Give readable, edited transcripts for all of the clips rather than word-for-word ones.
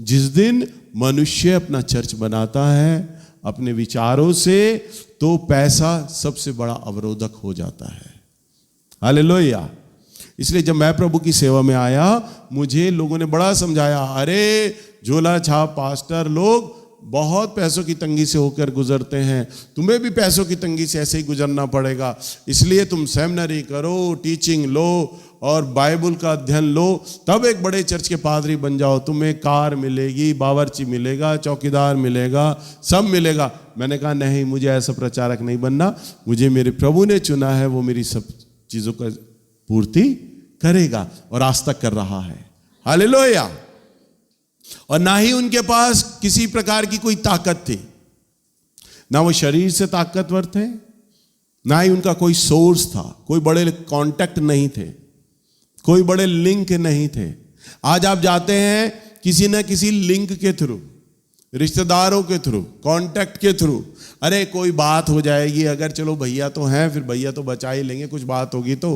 जिस दिन मनुष्य अपना चर्च बनाता है अपने विचारों से, तो पैसा सबसे बड़ा अवरोधक हो जाता है। हालेलुया। इसलिए जब मैं प्रभु की सेवा में आया, मुझे लोगों ने बड़ा समझाया, अरे झोला छाप पास्टर लोग बहुत पैसों की तंगी से होकर गुजरते हैं, तुम्हें भी पैसों की तंगी से ऐसे ही गुजरना पड़ेगा, इसलिए तुम सेमिनरी करो, टीचिंग लो और बाइबल का अध्ययन लो, तब एक बड़े चर्च के पादरी बन जाओ, तुम्हें कार मिलेगी, बावर्ची मिलेगा, चौकीदार मिलेगा, सब मिलेगा। मैंने कहा नहीं, मुझे ऐसा प्रचारक नहीं बनना, मुझे मेरे प्रभु ने चुना है, वो मेरी सब चीज़ों का पूर्ति करेगा और आज तक कर रहा है। हालेलुया। और ना ही उनके पास किसी प्रकार की कोई ताकत थी, ना वो शरीर से ताकतवर थे, ना ही उनका कोई सोर्स था, कोई बड़े कांटेक्ट नहीं थे, कोई बड़े लिंक नहीं थे। आज आप जाते हैं किसी न किसी लिंक के थ्रू, रिश्तेदारों के थ्रू, कांटेक्ट के थ्रू, अरे कोई बात हो जाएगी, अगर चलो भैया तो हैं, फिर भैया तो बचा ही लेंगे, कुछ बात होगी तो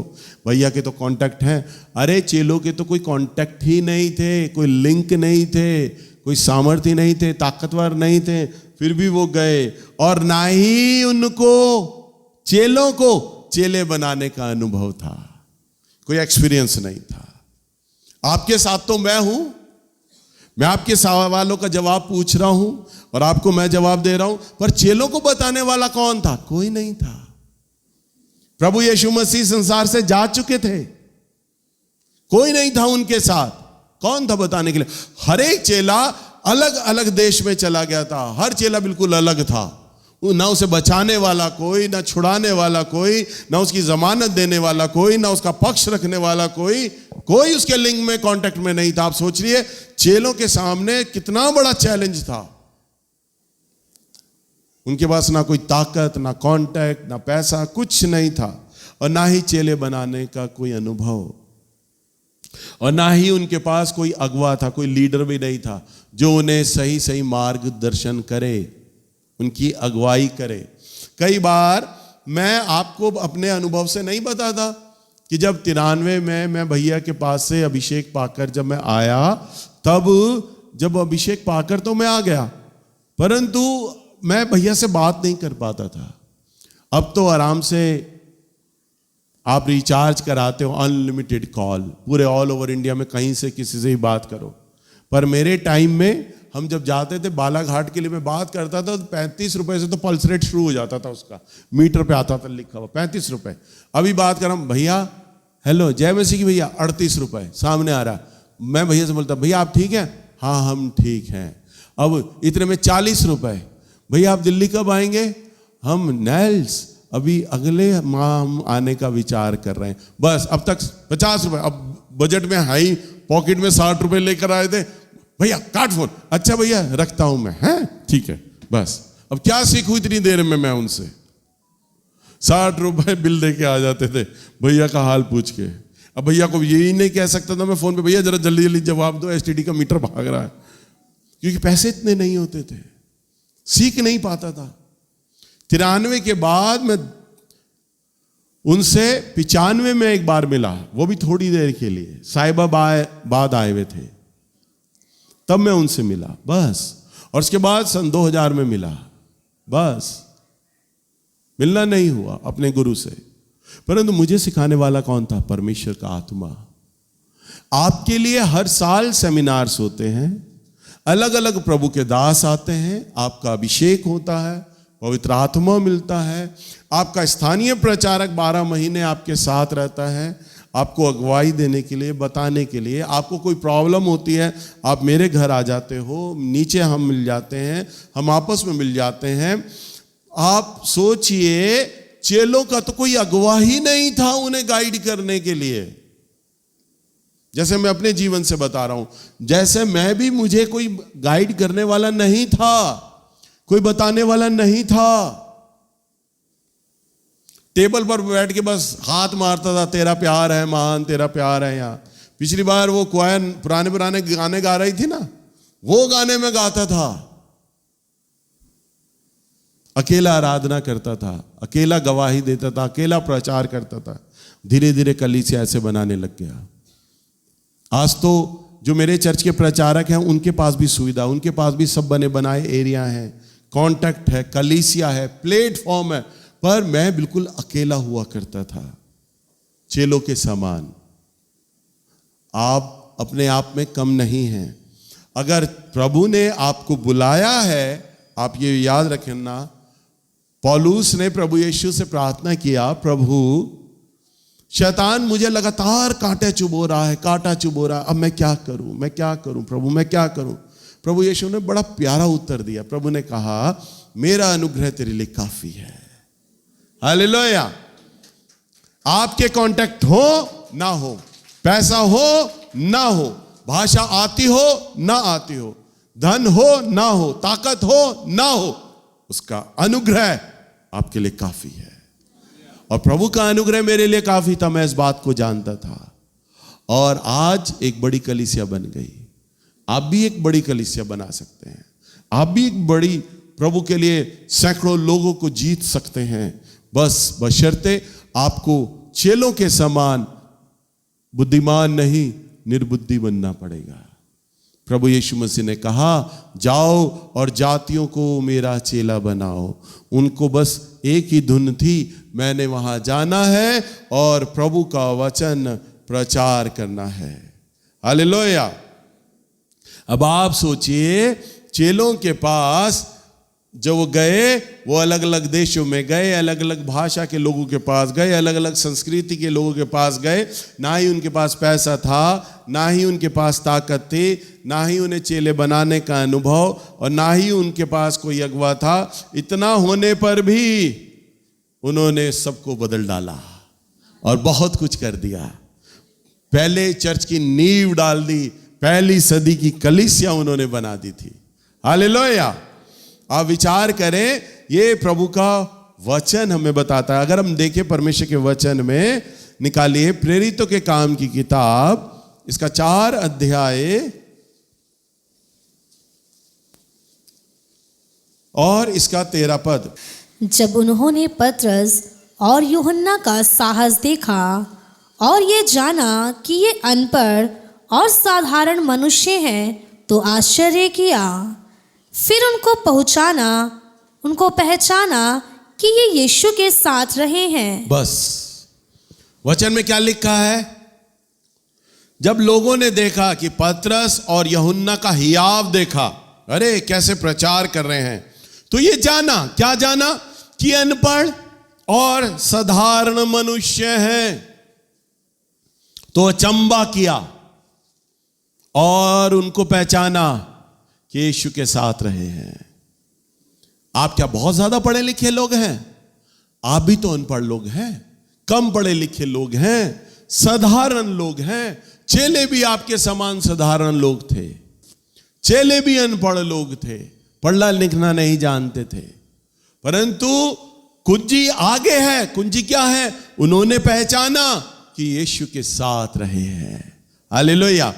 भैया के तो कांटेक्ट हैं। अरे चेलों के तो कोई कांटेक्ट ही नहीं थे, कोई लिंक नहीं थे, कोई सामर्थ्य नहीं थे, ताकतवर नहीं थे, फिर भी वो गए। और ना ही उनको चेलों को चेले बनाने का अनुभव था, कोई एक्सपीरियंस नहीं था। आपके साथ तो मैं हूं, मैं आपके सवालों का जवाब पूछ रहा हूं और आपको मैं जवाब दे रहा हूं, पर चेलों को बताने वाला कौन था? कोई नहीं था। प्रभु यीशु मसीह संसार से जा चुके थे, कोई नहीं था उनके साथ। कौन था बताने के लिए? हर एक चेला अलग अलग देश में चला गया था, हर चेला बिल्कुल अलग था। ना उसे बचाने वाला कोई, ना छुड़ाने वाला कोई, ना उसकी जमानत देने वाला कोई, ना उसका पक्ष रखने वाला कोई, कोई उसके लिंक में कांटेक्ट में नहीं था। आप सोचिए चेलों के सामने कितना बड़ा चैलेंज था। उनके पास ना कोई ताकत, ना कांटेक्ट, ना पैसा, कुछ नहीं था, और ना ही चेले बनाने का कोई अनुभव, और ना ही उनके पास कोई अगवा था, कोई लीडर भी नहीं था जो उन्हें सही सही मार्गदर्शन करे, उनकी अगुवाई करे। कई बार मैं आपको अपने अनुभव से नहीं बताता कि जब 93 में मैं भैया के पास से अभिषेक पाकर जब मैं आया, तब जब अभिषेक पाकर तो मैं आ गया, परंतु मैं भैया से बात नहीं कर पाता था। अब तो आराम से आप रिचार्ज कराते हो, अनलिमिटेड कॉल, पूरे ऑल ओवर इंडिया में कहीं से किसी से ही बात करो। पर मेरे टाइम में हम जब जाते थे बालाघाट के लिए, मैं बात करता था तो 35 रुपए से तो पल्स रेट शुरू हो जाता था, उसका मीटर पे आता था लिखा हुआ 35 रुपए। अभी बात कर रहा हूं, भैया हेलो जय मसीह की भैया, 38 रुपए सामने आ रहा। मैं भैया से बोलता, भैया आप ठीक हैं? हाँ हम ठीक हैं। अब इतने में 40 रुपए, भैया आप दिल्ली कब आएंगे? हम नेल्स अभी अगले माह हम आने का विचार कर रहे हैं। बस अब तक 50 रुपए, अब बजट में हाई, पॉकेट में 60 रुपए लेकर आए थे। भैया काट फोन, अच्छा भैया रखता हूं मैं, हैं ठीक है। बस अब क्या सीखूं इतनी देर में मैं उनसे? 60 रुपए बिल दे के आ जाते थे भैया का हाल पूछ के। अब भैया को यही नहीं कह सकता था मैं फोन पे, भैया जरा जल्दी जल्दी जवाब दो, एसटीडी का मीटर भाग रहा है, क्योंकि पैसे इतने नहीं होते थे, सीख नहीं पाता था। 93 के बाद मैं उनसे 95 में एक बार मिला, वो भी थोड़ी देर के लिए, साहिबाबाद आए हुए थे, तब मैं उनसे मिला बस। और उसके बाद सन 2000 में मिला, बस मिलना नहीं हुआ अपने गुरु से। परंतु मुझे सिखाने वाला कौन था? परमेश्वर का आत्मा। आपके लिए हर साल सेमिनार्स होते हैं, अलग अलग प्रभु के दास आते हैं, आपका अभिषेक होता है, पवित्र आत्मा मिलता है, आपका स्थानीय प्रचारक 12 महीने आपके साथ रहता है, आपको अगुवाई देने के लिए, बताने के लिए। आपको कोई प्रॉब्लम होती है, आप मेरे घर आ जाते हो, नीचे हम मिल जाते हैं, हम आपस में मिल जाते हैं। आप सोचिए चेलों का तो कोई अगुवा ही नहीं था उन्हें गाइड करने के लिए। जैसे मैं अपने जीवन से बता रहा हूं, जैसे मैं भी, मुझे कोई गाइड करने वाला नहीं था, कोई बताने वाला नहीं था। टेबल पर बैठ के बस हाथ मारता था, तेरा प्यार है महान, तेरा प्यार है। यहाँ पिछली बार वो क्वायर पुराने पुराने गाने गा रही थी ना, वो गाने में गाता था, अकेला आराधना करता था, अकेला गवाही देता था, अकेला प्रचार करता था। धीरे धीरे कलीसिया ऐसे बनाने लग गया। आज तो जो मेरे चर्च के प्रचारक हैं उनके पास भी सुविधा, उनके पास भी सब बने बनाए एरिया हैं, कांटेक्ट है, कलीसिया है, प्लेटफॉर्म है, पर मैं बिल्कुल अकेला हुआ करता था, चेलों के समान। आप अपने आप में कम नहीं हैं। अगर प्रभु ने आपको बुलाया है, आप ये याद रखना, पौलुस ने प्रभु यीशु से प्रार्थना किया, प्रभु शैतान मुझे लगातार कांटे चुभो रहा है, कांटा चुभो रहा है, अब मैं क्या करूं, मैं क्या करूं प्रभु, मैं क्या करूं। प्रभु यीशु ने बड़ा प्यारा उत्तर दिया। प्रभु ने कहा, मेरा अनुग्रह तेरे लिए काफी है। हालेलुया। आपके कांटेक्ट हो ना हो, पैसा हो ना हो, भाषा आती हो ना आती हो, धन हो ना हो, ताकत हो ना हो, उसका अनुग्रह आपके लिए काफी है। और प्रभु का अनुग्रह मेरे लिए काफी था, मैं इस बात को जानता था। और आज एक बड़ी कलीसिया बन गई। आप भी एक बड़ी कलीसिया बना सकते हैं, आप भी एक बड़ी प्रभु के लिए सैकड़ों लोगों को जीत सकते हैं, बस बशर्ते आपको चेलों के समान बुद्धिमान नहीं, निर्बुद्धि बनना पड़ेगा। प्रभु यीशु मसीह ने कहा, जाओ और जातियों को मेरा चेला बनाओ। उनको बस एक ही धुन थी, मैंने वहां जाना है और प्रभु का वचन प्रचार करना है। हालेलुया। अब आप सोचिए, चेलों के पास जब वो गए, वो अलग अलग देशों में गए, अलग अलग भाषा के लोगों के पास गए, अलग अलग संस्कृति के लोगों के पास गए। ना ही उनके पास पैसा था, ना ही उनके पास ताकत थी, ना ही उन्हें चेले बनाने का अनुभव, और ना ही उनके पास कोई अगवा था। इतना होने पर भी उन्होंने सबको बदल डाला और बहुत कुछ कर दिया। पहले चर्च की नींव डाल दी, पहली सदी की कलीसिया उन्होंने बना दी थी। हालेलुया। आप विचार करें, ये प्रभु का वचन हमें बताता है। अगर हम देखें परमेश्वर के वचन में, निकालिए प्रेरितों के काम की किताब, इसका 4 अध्याय और इसका 13 पद। जब उन्होंने पतरस और यूहन्ना का साहस देखा और ये जाना कि ये अनपढ़ और साधारण मनुष्य हैं, तो आश्चर्य किया। फिर उनको पहचाना कि ये यीशु के साथ रहे हैं। बस वचन में क्या लिखा है? जब लोगों ने देखा कि पतरस और यूहन्ना का हियाव देखा, अरे कैसे प्रचार कर रहे हैं, तो ये जाना, क्या जाना? कि अनपढ़ और साधारण मनुष्य हैं। तो अचंबा किया और उनको पहचाना कि यीशु के साथ रहे हैं। आप क्या बहुत ज्यादा पढ़े लिखे लोग हैं? आप भी तो अनपढ़ लोग हैं, कम पढ़े लिखे लोग हैं, साधारण लोग हैं। चेले भी आपके समान साधारण लोग थे, चेले भी अनपढ़ लोग थे, पढ़ना लिखना नहीं जानते थे, परंतु कुंजी आगे है। कुंजी क्या है? उन्होंने पहचाना कि यीशु के साथ रहे हैं। हालेलुया।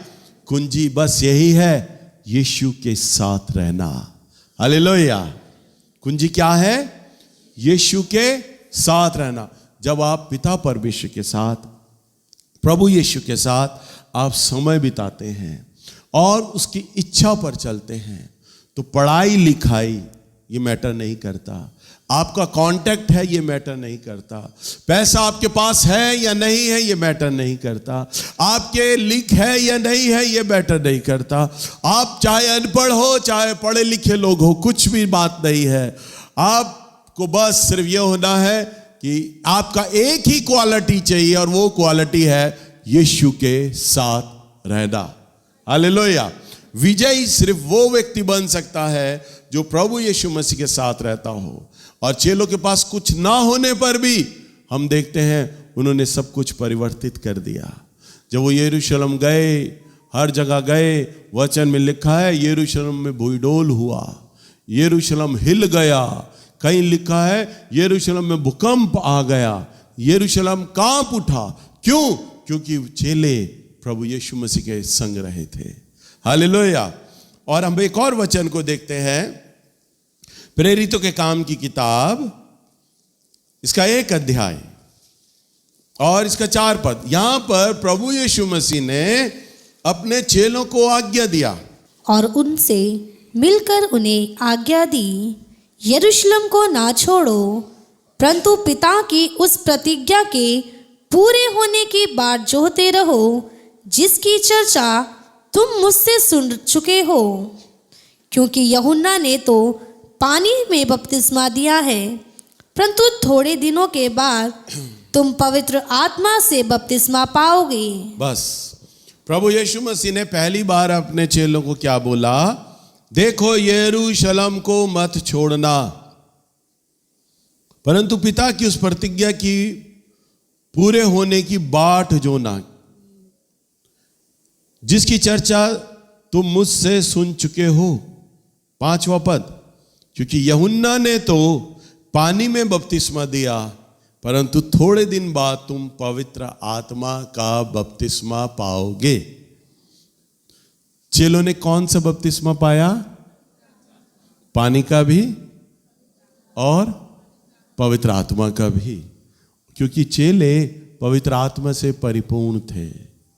कुंजी बस यही है, यीशु के साथ रहना। हालेलुया। कुंजी क्या है? यीशु के साथ रहना। जब आप पिता परमेश्वर के साथ, प्रभु यीशु के साथ आप समय बिताते हैं और उसकी इच्छा पर चलते हैं, तो पढ़ाई लिखाई ये मैटर नहीं करता, आपका कांटेक्ट है ये मैटर नहीं करता, पैसा आपके पास है या नहीं है ये मैटर नहीं करता, आपके लिख है या नहीं है ये मैटर नहीं करता। आप चाहे अनपढ़ हो चाहे पढ़े लिखे लोग हो, कुछ भी बात नहीं है। आपको बस सिर्फ ये होना है कि आपका एक ही क्वालिटी चाहिए, और वो क्वालिटी है यीशु के साथ रहना। हालेलुया। विजयी सिर्फ वो व्यक्ति बन सकता है जो प्रभु यीशु मसीह के साथ रहता हो। और चेलों के पास कुछ ना होने पर भी हम देखते हैं उन्होंने सब कुछ परिवर्तित कर दिया। जब वो यरूशलेम गए, हर जगह गए, वचन में लिखा है यरूशलेम में भूडोल हुआ, यरूशलेम हिल गया। कहीं लिखा है यरूशलेम में भूकंप आ गया, यरूशलेम कांप उठा। क्यों? क्योंकि चेले प्रभु यीशु मसीह के संग रहे थे। हालेलुया। और हम एक और वचन को देखते हैं, प्रेरितों के काम की किताब, इसका 1 अध्याय और इसका 4 पद। यहां पर प्रभु यीशु मसीह ने अपने चेलों को आज्ञा दिया और उनसे मिलकर उन्हें आज्ञा दी, यरूशलेम को ना छोड़ो, परंतु पिता की उस प्रतिज्ञा के पूरे होने की बाट जोहते रहो जिसकी चर्चा तुम मुझसे सुन चुके हो। क्योंकि यूहन्ना ने तो पानी में बपतिस्मा दिया है, परंतु थोड़े दिनों के बाद तुम पवित्र आत्मा से बपतिस्मा पाओगे। बस प्रभु यीशु मसीह ने पहली बार अपने चेलों को क्या बोला? देखो यरूशलेम को मत छोड़ना, परंतु पिता की उस प्रतिज्ञा की पूरे होने की बाट जोना जिसकी चर्चा तुम मुझसे सुन चुके हो। 5वां पद, क्योंकि यूहन्ना ने तो पानी में बपतिस्मा दिया, परंतु थोड़े दिन बाद तुम पवित्र आत्मा का बपतिस्मा पाओगे। चेलों ने कौन सा बपतिस्मा पाया? पानी का भी और पवित्र आत्मा का भी, क्योंकि चेले पवित्र आत्मा से परिपूर्ण थे।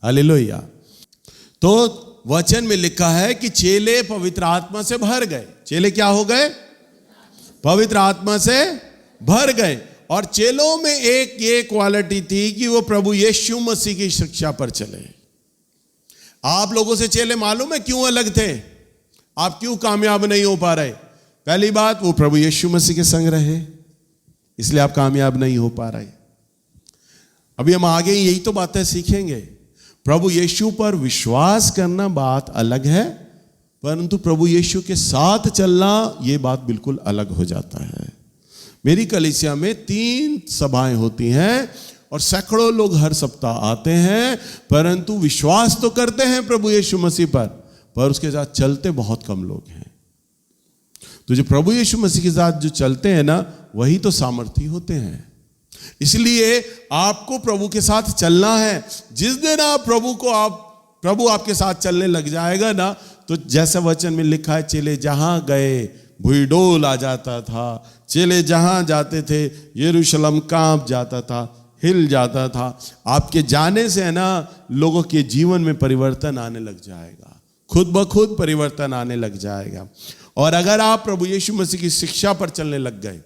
हालेलुया। तो वचन में लिखा है कि चेले पवित्र आत्मा से भर गए। चेले क्या हो गए? पवित्र आत्मा से भर गए। और चेलों में एक ये क्वालिटी थी कि वो प्रभु यीशु मसीह की शिक्षा पर चले। आप लोगों से चेले मालूम है क्यों अलग थे? आप क्यों कामयाब नहीं हो पा रहे? पहली बात, वो प्रभु यीशु मसीह के संग रहे, इसलिए आप कामयाब नहीं हो पा रहे। अभी हम आगे यही तो बातें सीखेंगे। प्रभु यीशु पर विश्वास करना बात अलग है, परंतु प्रभु यीशु के साथ चलना ये बात बिल्कुल अलग हो जाता है। मेरी कलीसिया में 3 सभाएं होती हैं और सैकड़ों लोग हर सप्ताह आते हैं, परंतु विश्वास तो करते हैं प्रभु यीशु मसीह पर उसके साथ चलते बहुत कम लोग हैं। तो जो प्रभु यीशु मसीह के साथ जो चलते हैं ना, वही तो सामर्थी होते हैं। इसलिए आपको प्रभु के साथ चलना है। जिस दिन आप प्रभु आपके साथ चलने लग जाएगा ना, तो जैसा वचन में लिखा है, चेले जहां गए भूडोल आ जाता था। चेले जहां जाते थे यरूशलेम कांप जाता था, हिल जाता था। आपके जाने से है ना, लोगों के जीवन में परिवर्तन आने लग जाएगा, खुद ब खुद परिवर्तन आने लग जाएगा। और अगर आप प्रभु यीशु मसीह की शिक्षा पर चलने लग गए,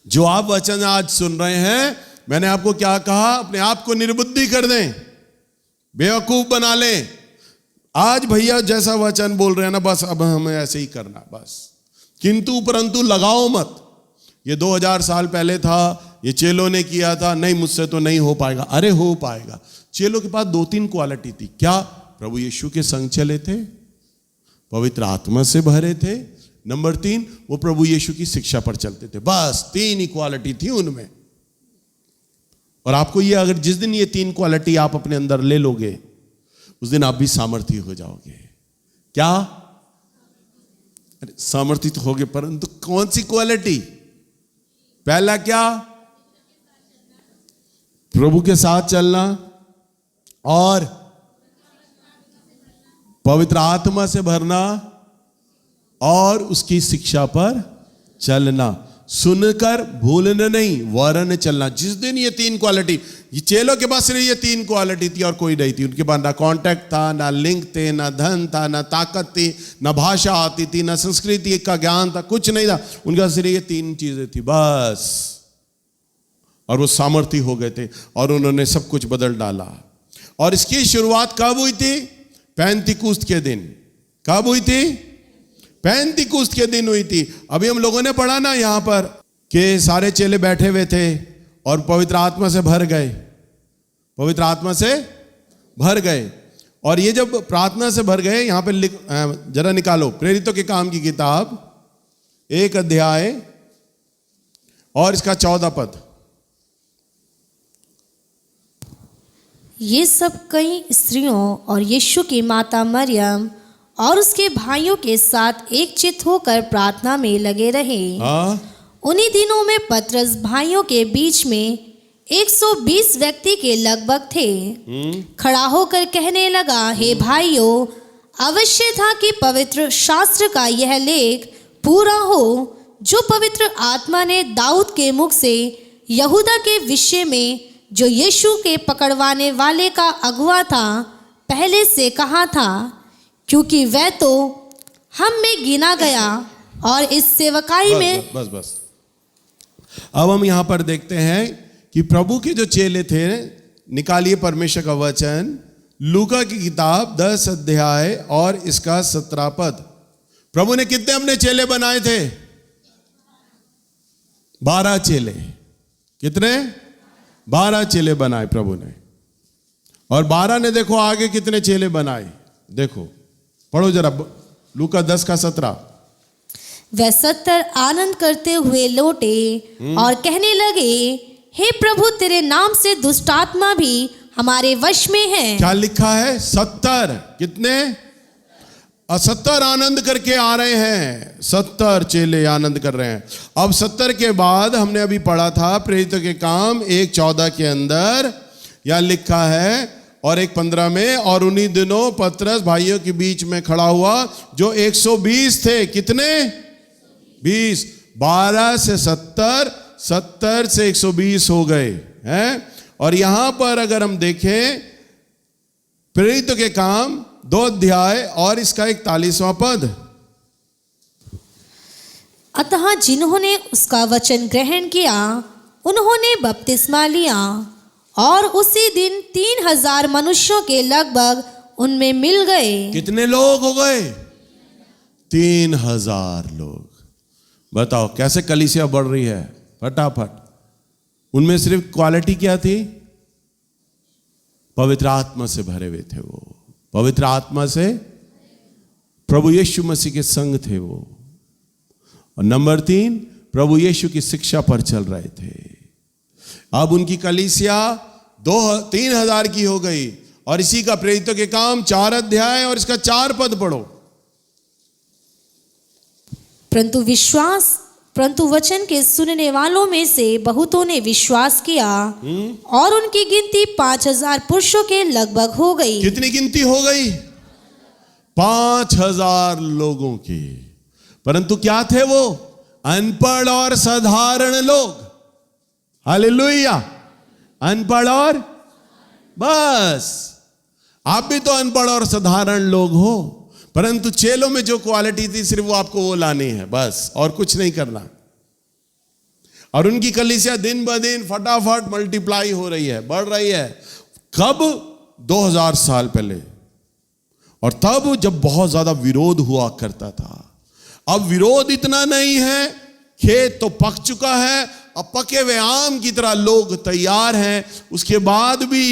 जो आप वचन आज सुन रहे हैं, मैंने आपको क्या कहा? अपने आप को निर्बुद्धि कर दें, बेवकूफ बना लें। आज भैया जैसा वचन बोल रहे हैं ना, बस अब हमें ऐसे ही करना बस, किंतु परंतु लगाओ मत। ये 2000 साल पहले था, ये चेलों ने किया था, नहीं मुझसे तो नहीं हो पाएगा। अरे हो पाएगा। चेलों के पास 2-3 क्वालिटी थी। क्या? प्रभु यीशु के संग चले थे, पवित्र आत्मा से भरे थे, नंबर 3 वो प्रभु यीशु की शिक्षा पर चलते थे। बस 3 ही क्वालिटी थी उनमें। और आपको ये, अगर जिस दिन ये 3 क्वालिटी आप अपने अंदर ले लोगे, उस दिन आप भी सामर्थी हो जाओगे। क्या? अरे सामर्थी तो होगे, परंतु कौन सी क्वालिटी? पहला क्या? प्रभु के साथ चलना और पवित्र आत्मा से भरना और उसकी शिक्षा पर चलना। सुनकर भूलना नहीं, वरन चलना। जिस दिन ये 3 क्वालिटी, ये चेलों के पास सिर्फ ये 3 क्वालिटी थी और कोई नहीं थी। उनके पास ना कांटेक्ट था, ना लिंक थे, ना धन था, ना ताकत थी, ना भाषा आती थी, ना संस्कृति का ज्ञान था, कुछ नहीं था। उनका सिर्फ ये 3 चीजें थी बस। और वो सामर्थी हो गए थे और उन्होंने सब कुछ बदल डाला। और इसकी शुरुआत कब हुई थी? पेंतिकुस्त के दिन। कब हुई थी? पेंतिकुस्त के दिन हुई थी। अभी हम लोगों ने पढ़ा ना यहाँ पर कि सारे चेले बैठे हुए थे और पवित्र आत्मा से भर गए, पवित्र आत्मा से भर गए। और ये जब प्रार्थना से भर गए, यहाँ पे जरा निकालो प्रेरितों के काम की किताब 1 अध्याय और इसका 14 पद। ये सब कई स्त्रियों और यीशु की माता मरियम और उसके भाइयों के साथ एक चित्त होकर प्रार्थना में लगे रहे। उन्हीं दिनों में पतरस भाइयों के बीच में 120 व्यक्ति के लगभग थे। खड़ा होकर कहने लगा, हे भाइयों, अवश्य था कि पवित्र शास्त्र का यह लेख पूरा हो जो पवित्र आत्मा ने दाऊद के मुख से यहूदा के विषय में, जो यीशु के पकड़वाने वाले का अगुआ था, पहले से कहा था, क्योंकि वह तो हम में गिना गया और इस सेवकाई में। बस अब हम यहां पर देखते हैं कि प्रभु के जो चेले थे, निकालिए परमेश्वर का वचन, लूका की किताब 10 अध्याय और इसका 17 पद। प्रभु ने कितने अपने चेले बनाए थे? 12 चेले। कितने? 12 चेले बनाए प्रभु ने। और 12 ने देखो आगे कितने चेले बनाए, देखो पढ़ो जरा, लूका 10 का 17। वह 70 आनंद करते हुए लौटे और कहने लगे, हे प्रभु, तेरे नाम से दुष्ट आत्मा भी हमारे वश में है। क्या लिखा है? 70। कितने? 70 आनंद करके आ रहे हैं। 70 चेले आनंद कर रहे हैं। अब 70 के बाद हमने अभी पढ़ा था प्रेरितों के काम 1:14 के अंदर, यहां लिखा है, और 1:15 में, और उन्हीं दिनों पतरस भाइयों के बीच में खड़ा हुआ जो 120 थे। कितने? 20। 12 से 70, 70 से 120 हो गए हैं। और यहां पर अगर हम देखें प्रेरितों के काम 2 अध्याय और इसका 41वां पद। अतः जिन्होंने उसका वचन ग्रहण किया उन्होंने बपतिस्मा लिया, और उसी दिन 3000 मनुष्यों के लगभग उनमें मिल गए। कितने लोग हो गए? 3000 लोग। बताओ कैसे कलीसिया बढ़ रही है फटाफट। उनमें सिर्फ क्वालिटी क्या थी? पवित्र आत्मा से भरे हुए थे वो, पवित्र आत्मा से, प्रभु यीशु मसीह के संग थे वो। और नंबर 3, प्रभु यीशु की शिक्षा पर चल रहे थे। अब उनकी कलीसिया 3000 की हो गई। और इसी का प्रेरितों के काम 4 अध्याय और इसका 4 पद पढ़ो। परंतु वचन के सुनने वालों में से बहुतों ने विश्वास किया, और उनकी गिनती 5000 पुरुषों के लगभग हो गई। कितनी गिनती हो गई? 5000 लोगों की। परंतु क्या थे वो? अनपढ़ और साधारण लोग। हालेलुया। अनपढ़ और, बस आप भी तो अनपढ़ और साधारण लोग हो, परंतु चेलों में जो क्वालिटी थी सिर्फ वो आपको वो लानी है, बस, और कुछ नहीं करना। और उनकी कलीसिया दिन ब दिन फटाफट मल्टीप्लाई हो रही है, बढ़ रही है। कब? 2000 साल पहले। और तब जब बहुत ज्यादा विरोध हुआ करता था। अब विरोध इतना नहीं है, खेत तो पक चुका है, अब पके हुए आम की तरह लोग तैयार हैं। उसके बाद भी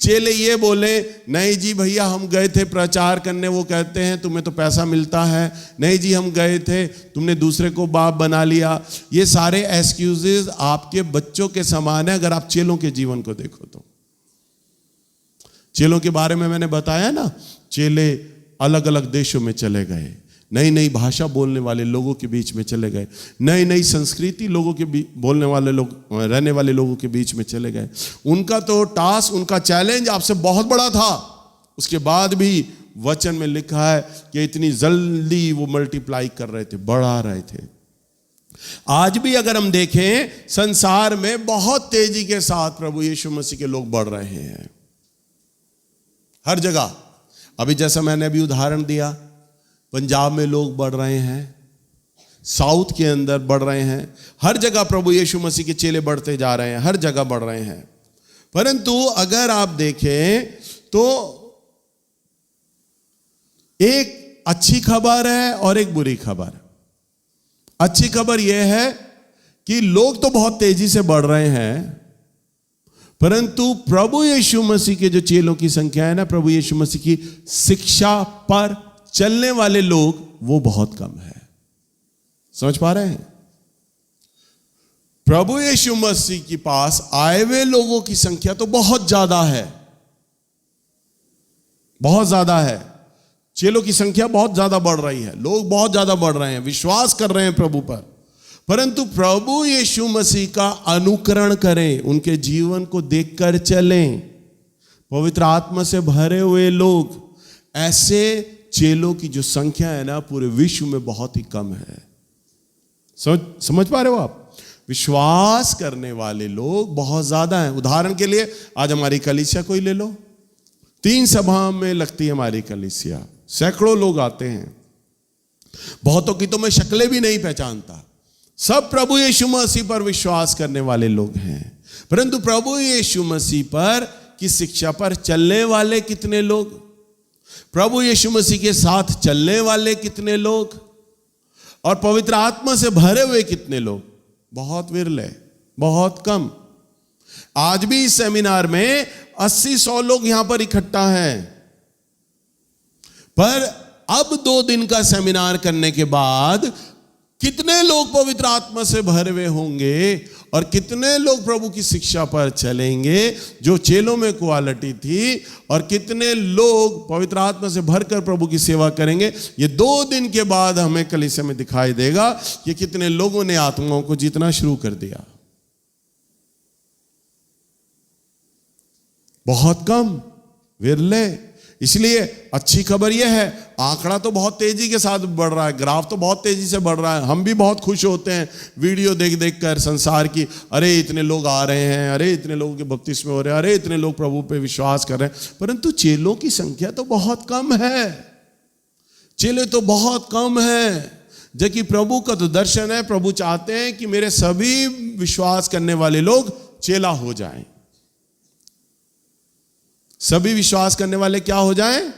चेले ये बोले, नहीं जी भैया हम गए थे प्रचार करने, वो कहते हैं तुम्हें तो पैसा मिलता है। नहीं जी हम गए थे, तुमने दूसरे को बाप बना लिया। ये सारे एक्सक्यूजेस आपके बच्चों के समान है अगर आप चेलों के जीवन को देखो तो। चेलों के बारे में मैंने बताया ना, चेले अलग अलग देशों में चले गए, नई नई भाषा बोलने वाले लोगों के बीच में चले गए, नई नई संस्कृति लोगों के बोलने वाले लोग, रहने वाले लोगों के बीच में चले गए। उनका तो टास्क, उनका चैलेंज आपसे बहुत बड़ा था। उसके बाद भी वचन में लिखा है कि इतनी जल्दी वो मल्टीप्लाई कर रहे थे, बढ़ा रहे थे। आज भी अगर हम देखें संसार में बहुत तेजी के साथ प्रभु यीशु मसीह के लोग बढ़ रहे हैं हर जगह। अभी जैसा मैंने अभी उदाहरण दिया, पंजाब में लोग बढ़ रहे हैं, साउथ के अंदर बढ़ रहे हैं, हर जगह प्रभु यीशु मसीह के चेले बढ़ते जा रहे हैं, हर जगह बढ़ रहे हैं। परंतु अगर आप देखें तो एक अच्छी खबर है और एक बुरी खबर। अच्छी खबर यह है कि लोग तो बहुत तेजी से बढ़ रहे हैं, परंतु प्रभु यीशु मसीह के जो चेलों की संख्या है ना, प्रभु यीशु मसीह की शिक्षा पर चलने वाले लोग वो बहुत कम है। समझ पा रहे हैं? प्रभु यीशु मसीह के पास आए हुए लोगों की संख्या तो बहुत ज्यादा है, बहुत ज्यादा है। चेलों की संख्या बहुत ज्यादा बढ़ रही है, लोग बहुत ज्यादा बढ़ रहे हैं, विश्वास कर रहे हैं प्रभु पर। परंतु प्रभु यीशु मसीह का अनुकरण करें, उनके जीवन को देखकर चलें, पवित्र आत्मा से भरे हुए लोग, ऐसे चेलों की जो संख्या है ना पूरे विश्व में बहुत ही कम है। समझ पा रहे हो आप? विश्वास करने वाले लोग बहुत ज्यादा हैं। उदाहरण के लिए आज हमारी कलीसिया को ही ले लो, 3 सभा में लगती है हमारी कलीसिया, सैकड़ों लोग आते हैं, बहुतों की तो मैं शक्लें भी नहीं पहचानता, सब प्रभु यीशु मसीह पर विश्वास करने वाले लोग हैं, परंतु प्रभु यीशु मसीह पर की शिक्षा पर चलने वाले कितने लोग, प्रभु यीशु मसीह के साथ चलने वाले कितने लोग, और पवित्र आत्मा से भरे हुए कितने लोग, बहुत विरल है, बहुत कम। आज भी इस सेमिनार में 80-100 लोग यहां पर इकट्ठा हैं, पर अब 2 दिन का सेमिनार करने के बाद कितने लोग पवित्र आत्मा से भरे हुए होंगे और कितने लोग प्रभु की शिक्षा पर चलेंगे जो चेलों में क्वालिटी थी, और कितने लोग पवित्र आत्मा से भरकर प्रभु की सेवा करेंगे, ये 2 दिन के बाद हमें कलीसिया में दिखाई देगा कि कितने लोगों ने आत्माओं को जीतना शुरू कर दिया। बहुत कम, विरले। इसलिए अच्छी खबर यह है, आंकड़ा तो बहुत तेजी के साथ बढ़ रहा है, ग्राफ तो बहुत तेजी से बढ़ रहा है, हम भी बहुत खुश होते हैं वीडियो देख देख कर संसार की, अरे इतने लोग आ रहे हैं, अरे इतने लोगों के बपतिस्मे हो रहे हैं, अरे इतने लोग प्रभु पे विश्वास कर रहे हैं, परंतु चेलों की संख्या तो बहुत कम है, चेले तो बहुत कम है। जबकि प्रभु का तो दर्शन है, प्रभु चाहते हैं कि मेरे सभी विश्वास करने वाले लोग चेला हो जाएं, सभी विश्वास करने वाले क्या हो जाएं,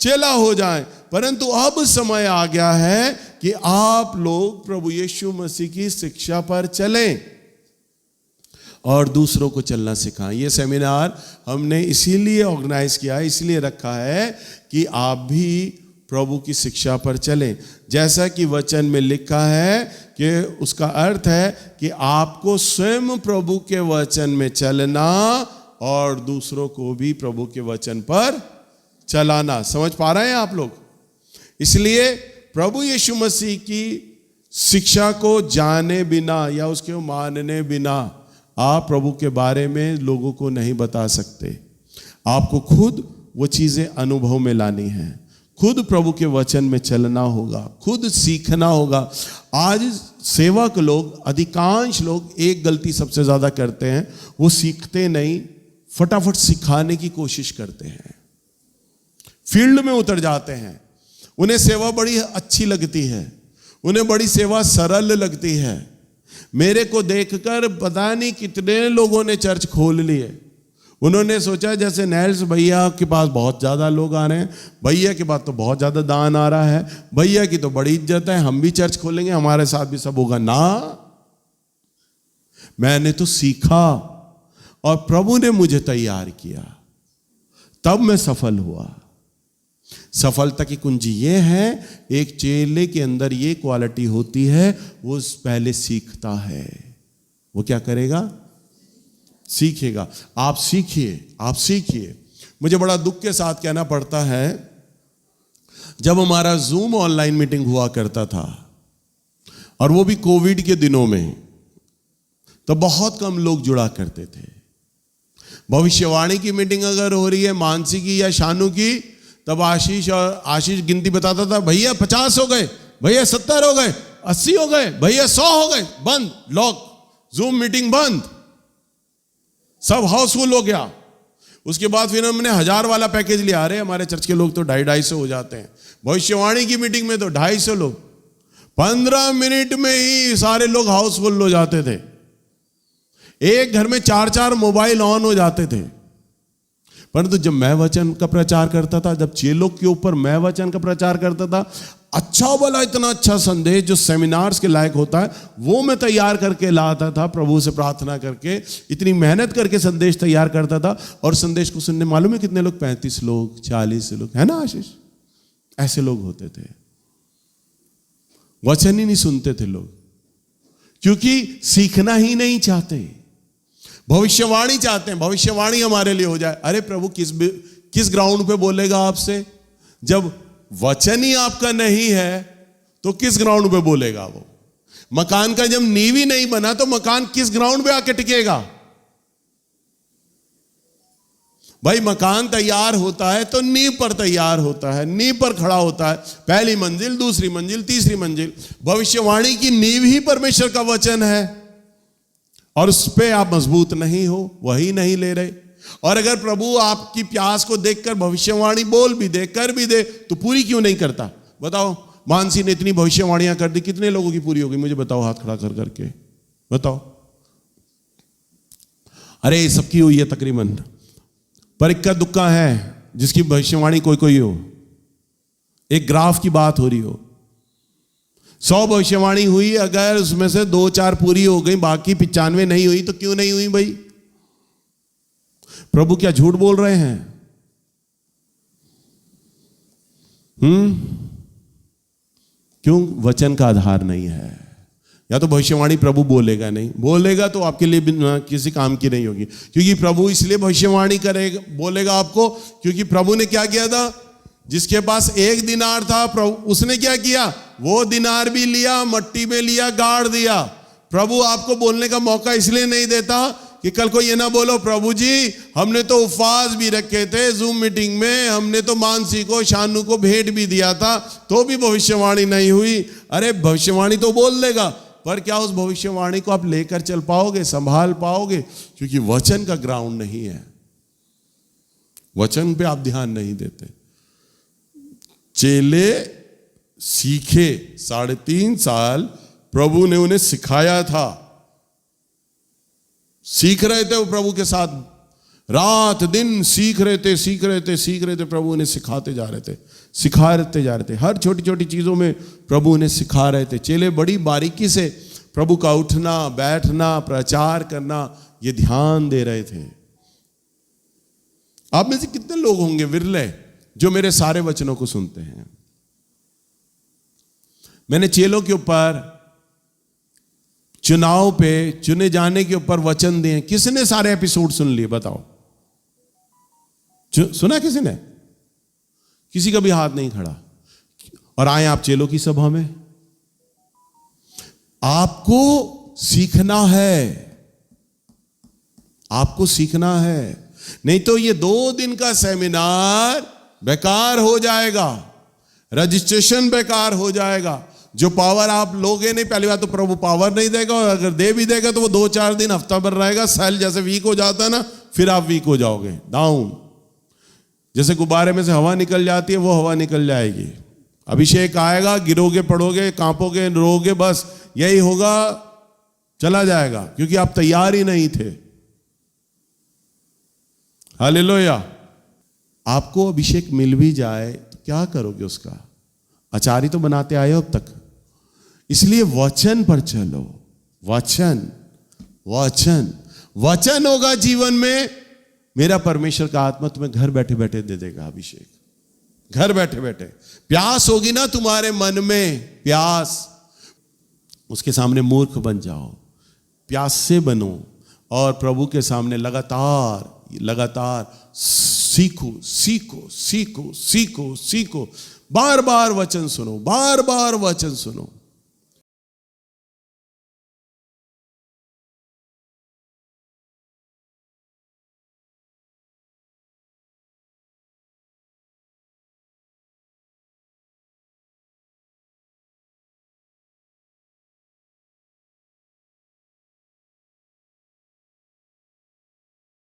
चेला हो जाएं। परंतु अब समय आ गया है कि आप लोग प्रभु यीशु मसीह की शिक्षा पर चलें और दूसरों को चलना सिखाएं। ये सेमिनार हमने इसीलिए ऑर्गेनाइज किया है, इसलिए रखा है कि आप भी प्रभु की शिक्षा पर चलें। जैसा कि वचन में लिखा है कि उसका अर्थ है कि आपको स्वयं प्रभु के वचन में चलना और दूसरों को भी प्रभु के वचन पर चलाना। समझ पा रहे हैं आप लोग? इसलिए प्रभु यीशु मसीह की शिक्षा को जाने बिना या उसके मानने बिना आप प्रभु के बारे में लोगों को नहीं बता सकते। आपको खुद वो चीजें अनुभव में लानी है, खुद प्रभु के वचन में चलना होगा, खुद सीखना होगा। आज सेवक लोग, अधिकांश लोग एक गलती सबसे ज्यादा करते हैं, वो सीखते नहीं, फटाफट सिखाने की कोशिश करते हैं, फील्ड में उतर जाते हैं। उन्हें सेवा बड़ी अच्छी लगती है, उन्हें बड़ी सेवा सरल लगती है। मेरे को देखकर पता नहीं कितने लोगों ने चर्च खोल लिए। उन्होंने सोचा जैसे नैल्स भैया के पास बहुत ज़्यादा लोग आ रहे हैं, भैया के पास तो बहुत ज़्यादा दान आ रहा है, भैया की तो बड़ी इज्जत है, हम भी चर्च खोलेंगे, हमारे साथ भी सब होगा। ना, मैंने तो सीखा और प्रभु ने मुझे तैयार किया, तब मैं सफल हुआ। सफलता की कुंजी ये है, एक चेले के अंदर ये क्वालिटी होती है, वो पहले सीखता है। वो क्या करेगा? सीखेगा। आप सीखिए, आप सीखिए। मुझे बड़ा दुख के साथ कहना पड़ता है, जब हमारा जूम ऑनलाइन मीटिंग हुआ करता था और वो भी कोविड के दिनों में, तो बहुत कम लोग जुड़ा करते थे। भविष्यवाणी की मीटिंग अगर हो रही है, मानसी की या शानू की, तब आशीष गिनती बताता था, भैया 50 हो गए, भैया 70 हो गए, 80 हो गए, भैया 100 हो गए, बंद, लॉक, जूम मीटिंग बंद, सब हाउसफुल हो गया। उसके बाद फिर हमने 1000 वाला पैकेज लिया। अरे हमारे चर्च के लोग तो 250 हो जाते हैं। भविष्यवाणी की मीटिंग में तो 250 लोग, 15 मिनट में ही सारे लोग हाउसफुल हो जाते थे। एक घर में 4-4 मोबाइल ऑन हो जाते थे। परंतु जब मैं वचन का प्रचार करता था, जब चेलों के ऊपर मैं वचन का प्रचार करता था, अच्छा वाला इतना अच्छा संदेश जो सेमिनार्स के लायक होता है, वो मैं तैयार करके लाता था, प्रभु से प्रार्थना करके, इतनी मेहनत करके संदेश तैयार करता था। और संदेश को सुनने मालूम है कितने लोग? 35 लोग, 40 लोग, है ना आशीष? ऐसे लोग होते थे। वचन ही नहीं सुनते थे लोग, क्योंकि सीखना ही नहीं चाहते, भविष्यवाणी चाहते हैं, भविष्यवाणी हमारे लिए हो जाए। अरे प्रभु किस ग्राउंड पे बोलेगा आपसे? जब वचन ही आपका नहीं है तो किस ग्राउंड पे बोलेगा वो? मकान का जब नींव ही नहीं बना तो मकान किस ग्राउंड पे आके टिकेगा? भाई मकान तैयार होता है तो नींव पर तैयार होता है, नींव पर खड़ा होता है, पहली मंजिल, दूसरी मंजिल, तीसरी मंजिल। भविष्यवाणी की नींव ही परमेश्वर का वचन है, और उस पे आप मजबूत नहीं हो, वही नहीं ले रहे। और अगर प्रभु आपकी प्यास को देखकर भविष्यवाणी बोल भी दे, कर भी दे, तो पूरी क्यों नहीं करता? बताओ, मानसी ने इतनी भविष्यवाणियां कर दी, कितने लोगों की पूरी होगी? मुझे बताओ, हाथ खड़ा कर करके बताओ। अरे सबकी हुई है तकरीबन, पर इक्का दुक्का है जिसकी भविष्यवाणी कोई कोई हो। एक ग्राफ की बात हो रही हो, 100 भविष्यवाणी हुई, अगर उसमें से 2-4 पूरी हो गई, बाकी 95 नहीं हुई, तो क्यों नहीं हुई भाई? प्रभु क्या झूठ बोल रहे हैं? क्यों? वचन का आधार नहीं है। या तो भविष्यवाणी प्रभु बोलेगा नहीं, बोलेगा तो आपके लिए किसी काम की नहीं होगी, क्योंकि प्रभु इसलिए भविष्यवाणी करेगा, बोलेगा आपको, क्योंकि प्रभु ने क्या किया था? जिसके पास 1 दिनार था, प्रभु उसने क्या किया? वो दिनार भी लिया, मट्टी में लिया, गाड़ दिया। प्रभु आपको बोलने का मौका इसलिए नहीं देता कि कल को ये ना बोलो, प्रभु जी हमने तो उपवास भी रखे थे जूम मीटिंग में, हमने तो मानसी को, शानू को भेंट भी दिया था, तो भी भविष्यवाणी नहीं हुई। अरे भविष्यवाणी तो बोल देगा, पर क्या उस भविष्यवाणी को आप लेकर चल पाओगे, संभाल पाओगे? क्योंकि वचन का ग्राउंड नहीं है, वचन पे आप ध्यान नहीं देते। चेले सीखे, 3.5 साल प्रभु ने उन्हें सिखाया था, सीख रहे थे वो प्रभु के साथ, रात दिन सीख रहे थे, सीख रहे थे, सीख रहे थे। प्रभु उन्हें सिखाते जा रहे थे, सिखाते जा रहे थे, हर छोटी छोटी चीजों में प्रभु उन्हें सिखा रहे थे। चेले बड़ी बारीकी से प्रभु का उठना, बैठना, प्रचार करना, ये ध्यान दे रहे थे। आप में से कितने लोग होंगे विरले जो मेरे सारे वचनों को सुनते हैं? मैंने चेलों के ऊपर, चुनाव पे, चुने जाने के ऊपर वचन दिए। किसने सारे एपिसोड सुन लिए? बताओ, सुना किसी ने? किसी का भी हाथ नहीं खड़ा। और आए आप चेलों की सभा में, आपको सीखना है, आपको सीखना है, नहीं तो ये 2 दिन का सेमिनार बेकार हो जाएगा, रजिस्ट्रेशन बेकार हो जाएगा। जो पावर आप लोगे नहीं, पहली बात तो प्रभु पावर नहीं देगा, और अगर दे भी देगा तो वो 2-4 दिन, हफ्ता भर रहेगा। सेल जैसे वीक हो जाता है ना, फिर आप वीक हो जाओगे, डाउन। जैसे गुब्बारे में से हवा निकल जाती है, वो हवा निकल जाएगी। अभिषेक आएगा, गिरोगे, पड़ोगे, कांपोगे, रोगे, बस यही होगा, चला जाएगा, क्योंकि आप तैयार ही नहीं थे। हालेलुया। आपको अभिषेक मिल भी जाए तो क्या करोगे उसका? अचार ही तो बनाते आए हो अब तक। इसलिए वचन पर चलो, वचन, वचन, वचन होगा जीवन में। मेरा परमेश्वर का आत्मा तुम्हें घर बैठे बैठे दे देगा अभिषेक, घर बैठे बैठे। प्यास होगी ना तुम्हारे मन में, प्यास, उसके सामने मूर्ख बन जाओ, प्यास से बनो, और प्रभु के सामने लगातार लगातार सीखो, सीखो, सीखो, सीखो, सीखो। बार बार वचन सुनो, बार बार वचन सुनो।